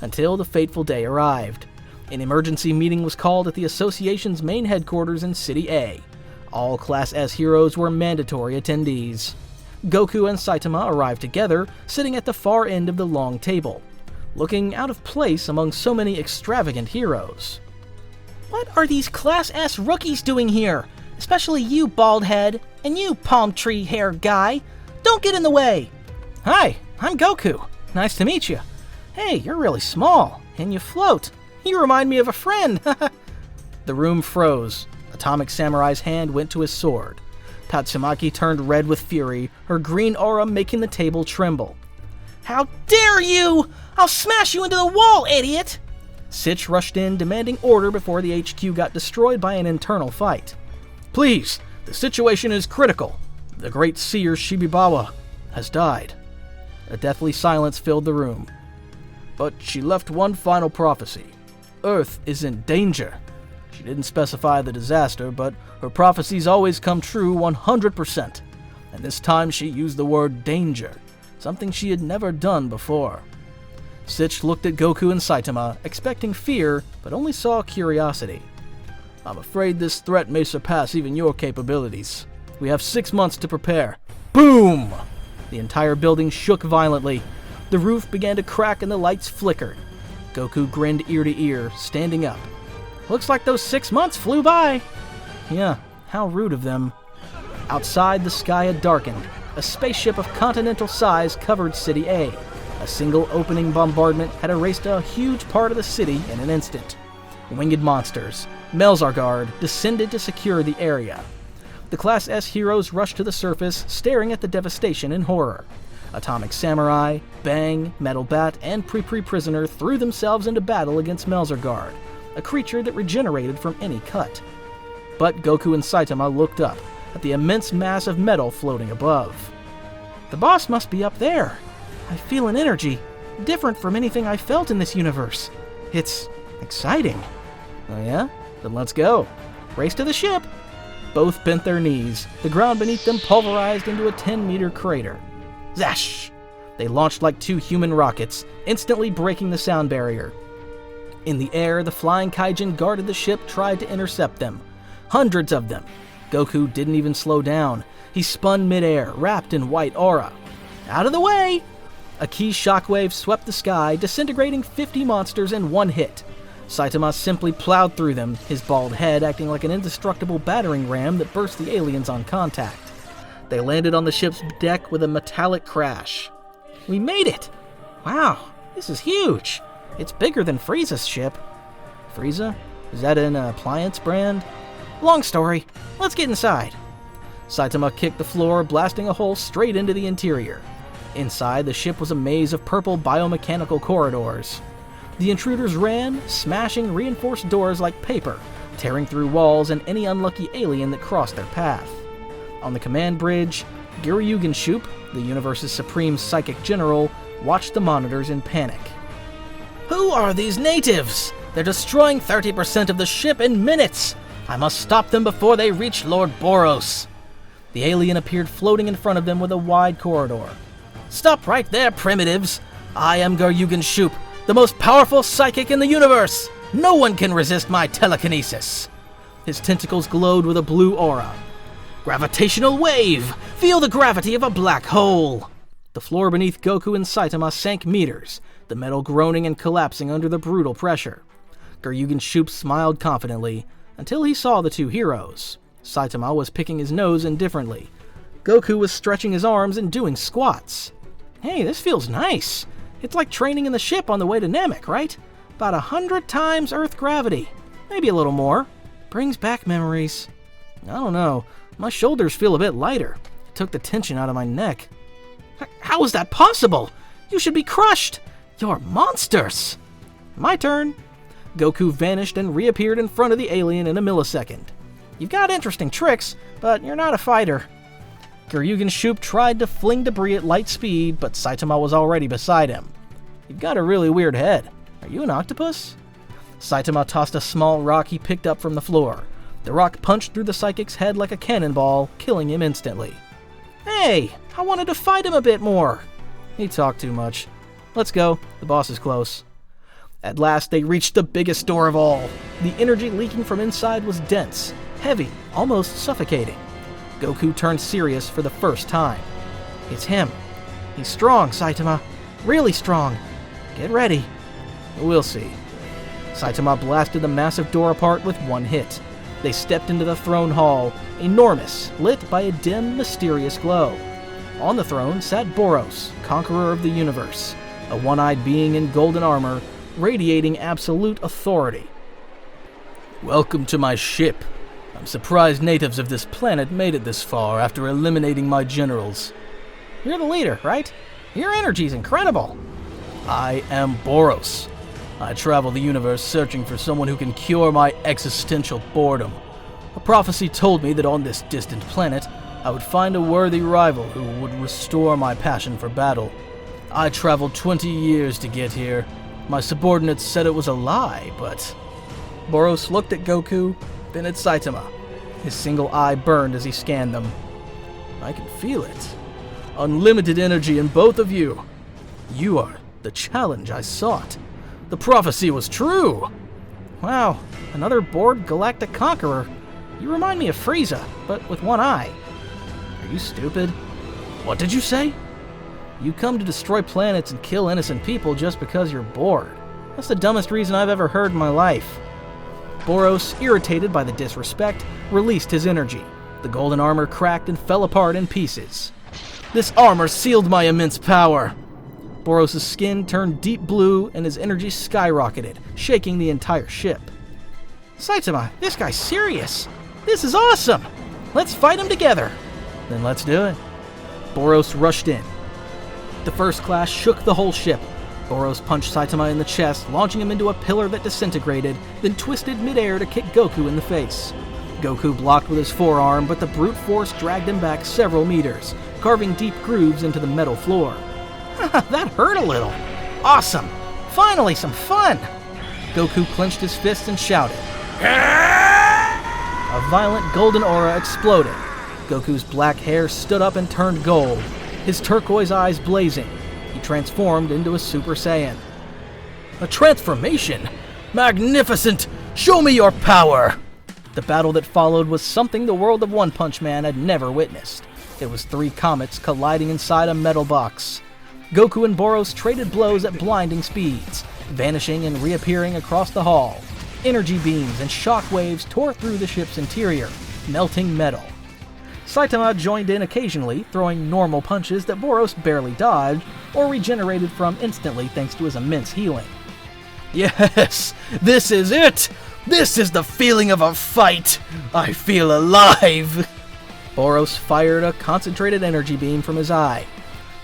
until the fateful day arrived. An emergency meeting was called at the association's main headquarters in City A. All Class S heroes were mandatory attendees. Goku and Saitama arrived together, sitting at the far end of the long table, looking out of place among so many extravagant heroes. What are these Class S rookies doing here? Especially you, bald head, and you, palm tree hair guy. Don't get in the way! Hi, I'm Goku. Nice to meet you. Hey, you're really small, and you float. You remind me of a friend. The room froze. Atomic Samurai's hand went to his sword. Tatsumaki turned red with fury, her green aura making the table tremble. How dare you! I'll smash you into the wall, idiot! Sitch rushed in, demanding order before the HQ got destroyed by an internal fight. Please, the situation is critical. The great seer Shibibawa has died. A deathly silence filled the room. But she left one final prophecy. Earth is in danger. She didn't specify the disaster, but her prophecies always come true 100%. And this time she used the word danger, something she had never done before. Sitch looked at Goku and Saitama, expecting fear, but only saw curiosity. I'm afraid this threat may surpass even your capabilities. We have 6 months to prepare. Boom! The entire building shook violently. The roof began to crack and the lights flickered. Goku grinned ear to ear, standing up. Looks like those 6 months flew by. Yeah, how rude of them. Outside, the sky had darkened. A spaceship of continental size covered City A. A single opening bombardment had erased a huge part of the city in an instant. Winged monsters, Melzargard, descended to secure the area. The Class S heroes rushed to the surface, staring at the devastation in horror. Atomic Samurai, Bang, Metal Bat, and Prisoner threw themselves into battle against Melzargard, a creature that regenerated from any cut. But Goku and Saitama looked up at the immense mass of metal floating above. The boss must be up there. I feel an energy, different from anything I felt in this universe. It's exciting. Oh yeah? Then let's go. Race to the ship. Both bent their knees, the ground beneath them pulverized into a 10-meter crater. Zash! They launched like 2 human rockets, instantly breaking the sound barrier. In the air, the flying kaijin guarded the ship tried to intercept them. Hundreds of them. Goku didn't even slow down. He spun midair, wrapped in white aura. Out of the way! A key shockwave swept the sky, disintegrating 50 monsters in one hit. Saitama simply plowed through them, his bald head acting like an indestructible battering ram that burst the aliens on contact. They landed on the ship's deck with a metallic crash. We made it! Wow, this is huge! It's bigger than Frieza's ship. Frieza? Is that an appliance brand? Long story. Let's get inside. Saitama kicked the floor, blasting a hole straight into the interior. Inside, the ship was a maze of purple biomechanical corridors. The intruders ran, smashing reinforced doors like paper, tearing through walls and any unlucky alien that crossed their path. On the command bridge, Giryugen Shup, the universe's supreme psychic general, watched the monitors in panic. Who are these natives? They're destroying 30% of the ship in minutes! I must stop them before they reach Lord Boros! The alien appeared floating in front of them with a wide corridor. Stop right there, primitives! I am Giryugen Shup, the most powerful psychic in the universe! No one can resist my telekinesis! His tentacles glowed with a blue aura. Gravitational wave! Feel the gravity of a black hole! The floor beneath Goku and Saitama sank meters, the metal groaning and collapsing under the brutal pressure. Giryugen Shup smiled confidently, until he saw the 2 heroes. Saitama was picking his nose indifferently. Goku was stretching his arms and doing squats. Hey, this feels nice. It's like training in the ship on the way to Namek, right? About 100 times Earth gravity. Maybe a little more. Brings back memories. I don't know. My shoulders feel a bit lighter. It took the tension out of my neck. How is that possible? You should be crushed. You're monsters. My turn. Goku vanished and reappeared in front of the alien in a millisecond. You've got interesting tricks, but you're not a fighter. Giryugen Shup tried to fling debris at light speed, but Saitama was already beside him. You've got a really weird head. Are you an octopus? Saitama tossed a small rock he picked up from the floor. The rock punched through the psychic's head like a cannonball, killing him instantly. Hey, I wanted to fight him a bit more. He talked too much. Let's go. The boss is close. At last, they reached the biggest door of all. The energy leaking from inside was dense, heavy, almost suffocating. Goku turned serious for the first time. It's him. He's strong, Saitama. Really strong. Get ready. We'll see. Saitama blasted the massive door apart with one hit. They stepped into the throne hall, enormous, lit by a dim, mysterious glow. On the throne sat Boros, conqueror of the universe, a one-eyed being in golden armor, radiating absolute authority. Welcome to my ship. I'm surprised natives of this planet made it this far after eliminating my generals. You're the leader, right? Your energy's incredible. I am Boros. I travel the universe searching for someone who can cure my existential boredom. A prophecy told me that on this distant planet, I would find a worthy rival who would restore my passion for battle. I traveled 20 years to get here. My subordinates said it was a lie, but... Boros looked at Goku, then at Saitama. His single eye burned as he scanned them. I can feel it. Unlimited energy in both of you. You are the challenge I sought. The prophecy was true. Wow, another bored galactic conqueror. You remind me of Frieza, but with one eye. Are you stupid? What did you say? You come to destroy planets and kill innocent people just because you're bored. That's the dumbest reason I've ever heard in my life. Boros, irritated by the disrespect, released his energy. The golden armor cracked and fell apart in pieces. This armor sealed my immense power. Boros' skin turned deep blue and his energy skyrocketed, shaking the entire ship. Saitama, this guy's serious. This is awesome. Let's fight him together. Then let's do it. Boros rushed in. The first clash shook the whole ship. Boros punched Saitama in the chest, launching him into a pillar that disintegrated, then twisted midair to kick Goku in the face. Goku blocked with his forearm, but the brute force dragged him back several meters, carving deep grooves into the metal floor. That hurt a little. Awesome. Finally, some fun. Goku clenched his fists and shouted. A violent golden aura exploded. Goku's black hair stood up and turned gold, his turquoise eyes blazing. He transformed into a Super Saiyan. A transformation? Magnificent! Show me your power! The battle that followed was something the world of One Punch Man had never witnessed. It was three comets colliding inside a metal box. Goku and Boros traded blows at blinding speeds, vanishing and reappearing across the hall. Energy beams and shock waves tore through the ship's interior, melting metal. Saitama joined in occasionally, throwing normal punches that Boros barely dodged or regenerated from instantly thanks to his immense healing. Yes, this is it! This is the feeling of a fight! I feel alive! Boros fired a concentrated energy beam from his eye.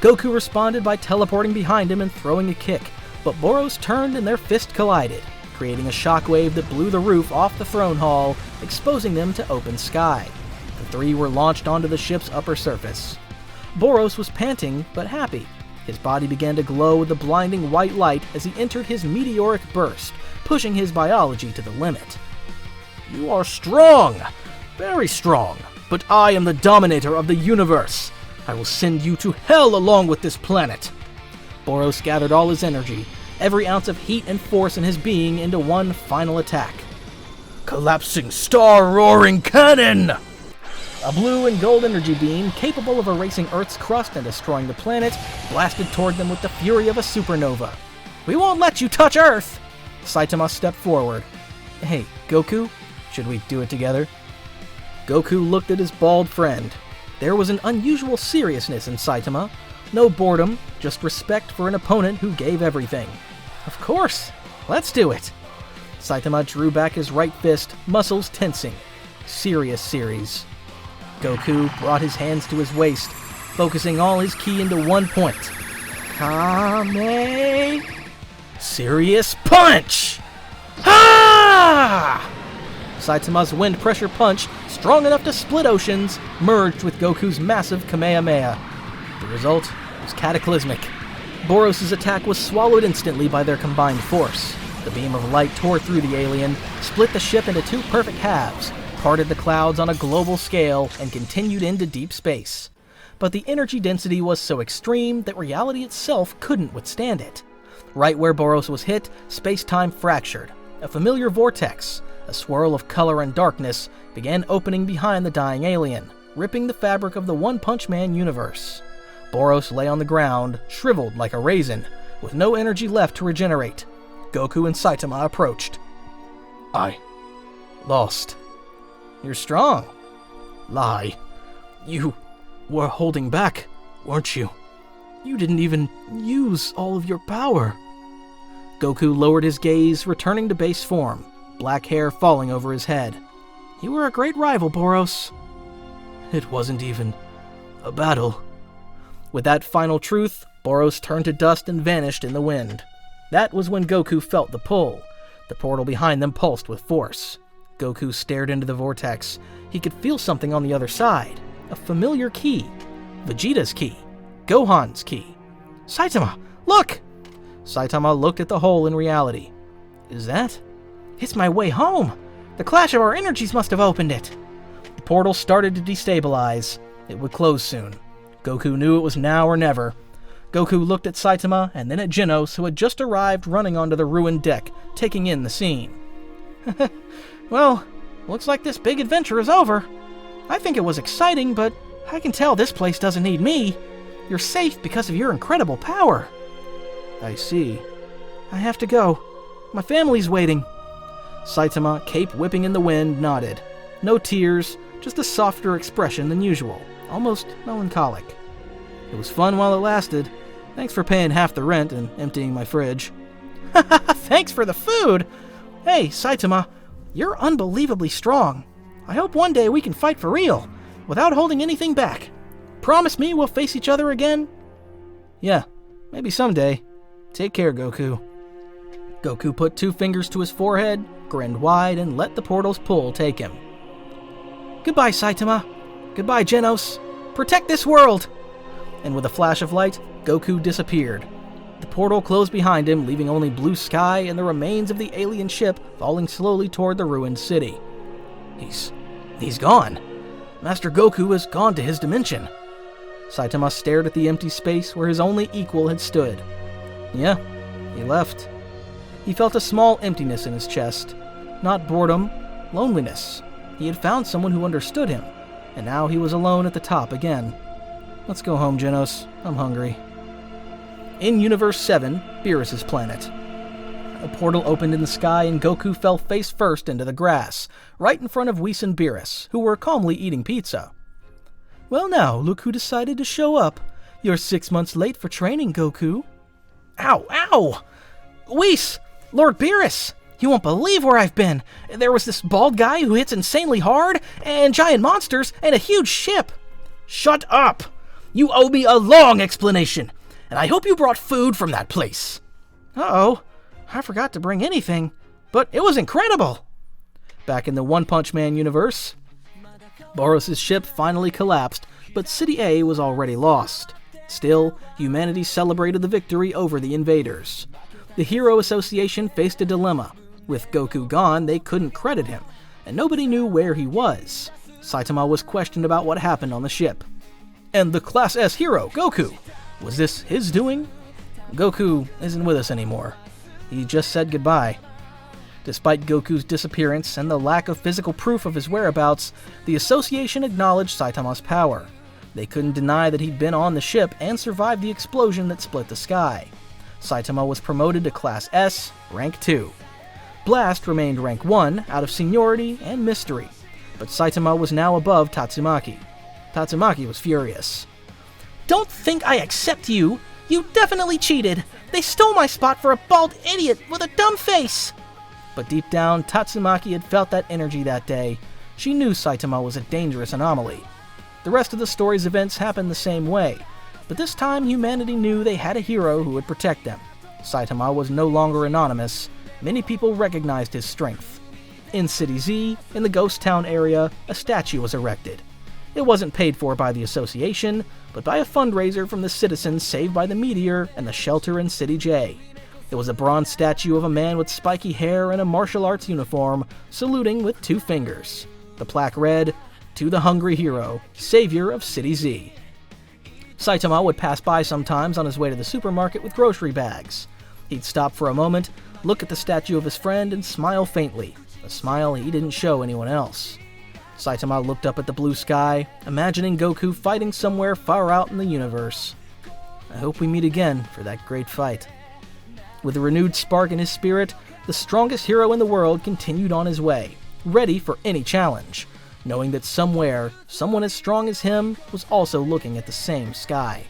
Goku responded by teleporting behind him and throwing a kick, but Boros turned and their fist collided, creating a shockwave that blew the roof off the throne hall, exposing them to open sky. The three were launched onto the ship's upper surface. Boros was panting, but happy. His body began to glow with a blinding white light as he entered his meteoric burst, pushing his biology to the limit. You are strong! Very strong! But I am the dominator of the universe! I will send you to hell along with this planet! Boros gathered all his energy, every ounce of heat and force in his being into one final attack. Collapsing star roaring cannon! A blue and gold energy beam, capable of erasing Earth's crust and destroying the planet, blasted toward them with the fury of a supernova. We won't let you touch Earth! Saitama stepped forward. Hey, Goku, should we do it together? Goku looked at his bald friend. There was an unusual seriousness in Saitama. No boredom, just respect for an opponent who gave everything. Of course! Let's do it! Saitama drew back his right fist, muscles tensing. Serious series. Goku brought his hands to his waist, focusing all his ki into one point. Kame... Serious punch! Ha! Saitama's wind pressure punch, strong enough to split oceans, merged with Goku's massive Kamehameha. The result was cataclysmic. Boros' attack was swallowed instantly by their combined force. The beam of light tore through the alien, split the ship into two perfect halves, parted the clouds on a global scale, and continued into deep space. But the energy density was so extreme that reality itself couldn't withstand it. Right where Boros was hit, space-time fractured. A familiar vortex, a swirl of color and darkness, began opening behind the dying alien, ripping the fabric of the One Punch Man universe. Boros lay on the ground, shriveled like a raisin, with no energy left to regenerate. Goku and Saitama approached. I lost. You're strong. Lie. You were holding back, weren't you? You didn't even use all of your power. Goku lowered his gaze, returning to base form, black hair falling over his head. You were a great rival, Boros. It wasn't even a battle. With that final truth, Boros turned to dust and vanished in the wind. That was when Goku felt the pull. The portal behind them pulsed with force. Goku stared into the vortex. He could feel something on the other side. A familiar key. Vegeta's key. Gohan's key. Saitama, look! Saitama looked at the hole in reality. Is that? It's my way home. The clash of our energies must have opened it. The portal started to destabilize. It would close soon. Goku knew it was now or never. Goku looked at Saitama and then at Genos, who had just arrived running onto the ruined deck, taking in the scene. Well, looks like this big adventure is over. I think it was exciting, but I can tell this place doesn't need me. You're safe because of your incredible power. I see. I have to go. My family's waiting. Saitama, cape whipping in the wind, nodded. No tears, just a softer expression than usual, almost melancholic. It was fun while it lasted. Thanks for paying half the rent and emptying my fridge. Thanks for the food! Hey, Saitama, you're unbelievably strong. I hope one day we can fight for real, without holding anything back. Promise me we'll face each other again? Yeah, maybe someday. Take care, Goku. Goku put 2 fingers to his forehead, grinned wide, and let the portal's pull take him. Goodbye, Saitama. Goodbye, Genos. Protect this world! And with a flash of light, Goku disappeared. The portal closed behind him, leaving only blue sky and the remains of the alien ship falling slowly toward the ruined city. He's gone. Master Goku has gone to his dimension. Saitama stared at the empty space where his only equal had stood. Yeah, he left. He felt a small emptiness in his chest. Not boredom, loneliness. He had found someone who understood him, and now he was alone at the top again. Let's go home, Genos. I'm hungry. In Universe 7, Beerus' planet. A portal opened in the sky and Goku fell face first into the grass, right in front of Whis and Beerus, who were calmly eating pizza. Well now, look who decided to show up. You're 6 months late for training, Goku. Ow, ow! Whis! Lord Beerus! You won't believe where I've been. There was this bald guy who hits insanely hard, and giant monsters, and a huge ship. Shut up! You owe me a long explanation, and I hope you brought food from that place. Uh-oh. I forgot to bring anything, but it was incredible. Back in the One Punch Man universe, Boros' ship finally collapsed, but City A was already lost. Still, humanity celebrated the victory over the invaders. The Hero Association faced a dilemma. With Goku gone, they couldn't credit him, and nobody knew where he was. Saitama was questioned about what happened on the ship. And the Class S hero, Goku, was this his doing? Goku isn't with us anymore. He just said goodbye. Despite Goku's disappearance and the lack of physical proof of his whereabouts, the Association acknowledged Saitama's power. They couldn't deny that he'd been on the ship and survived the explosion that split the sky. Saitama was promoted to Class S, Rank 2. Blast remained Rank 1 out of seniority and mystery, but Saitama was now above Tatsumaki. Tatsumaki was furious. Don't think I accept you! You definitely cheated! They stole my spot for a bald idiot with a dumb face! But deep down, Tatsumaki had felt that energy that day. She knew Saitama was a dangerous anomaly. The rest of the story's events happened the same way, but this time humanity knew they had a hero who would protect them. Saitama was no longer anonymous. Many people recognized his strength. In City Z, in the Ghost Town area, a statue was erected. It wasn't paid for by the Association, but by a fundraiser from the citizens saved by the meteor and the shelter in City J. It was a bronze statue of a man with spiky hair and a martial arts uniform, saluting with 2 fingers. The plaque read, "To the hungry hero, savior of City Z." Saitama would pass by sometimes on his way to the supermarket with grocery bags. He'd stop for a moment, look at the statue of his friend, and smile faintly, a smile he didn't show anyone else. Saitama looked up at the blue sky, imagining Goku fighting somewhere far out in the universe. I hope we meet again for that great fight. With a renewed spark in his spirit, the strongest hero in the world continued on his way, ready for any challenge, knowing that somewhere, someone as strong as him was also looking at the same sky.